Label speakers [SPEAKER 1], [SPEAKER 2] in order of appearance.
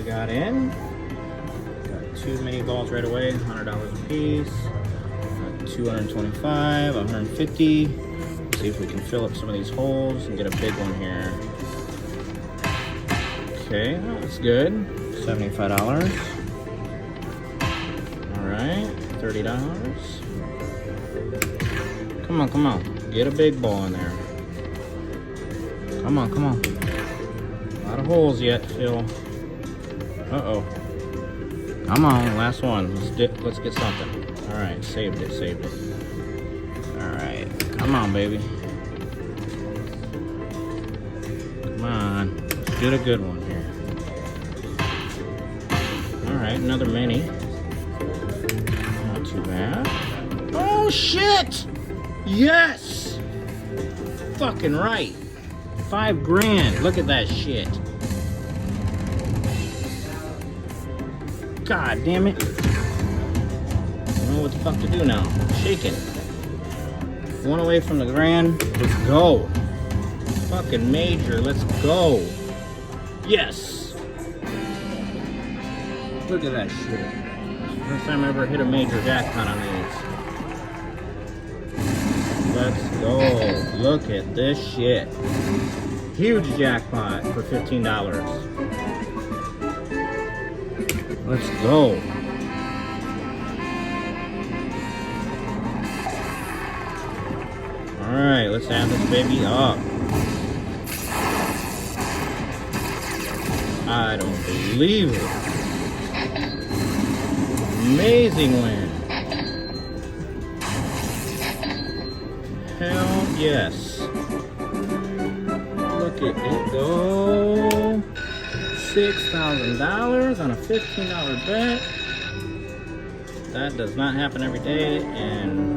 [SPEAKER 1] we got in. Got 2 mini balls right away, $100 a piece. 225, 150. See if we can fill up some of these holes and get a big one here. Okay, that's good. $75. All right, $30. Come on, come on. Get a big ball in there. Come on, come on. A lot of holes yet, Phil. Uh-oh. Come on, last one. Let's get something. All right, saved it. All right, come on, baby. Come on, let's get a good one here. All right, another mini. Not too bad. Oh shit! Yes! Fucking right. 5 grand. Look at that shit. God damn it. I don't know what the fuck to do now. Shaking. One away from the grand. Let's go. Fucking major. Let's go. Yes. Look at that shit. First time I ever hit a major jackpot on these. Let's go. Look at this shit. Huge jackpot for $15. Let's go. Alright, let's add this baby up. I don't believe it. Amazing win. Hell yes. Look at it go. $6,000 on a $15 bet. That does not happen every day, and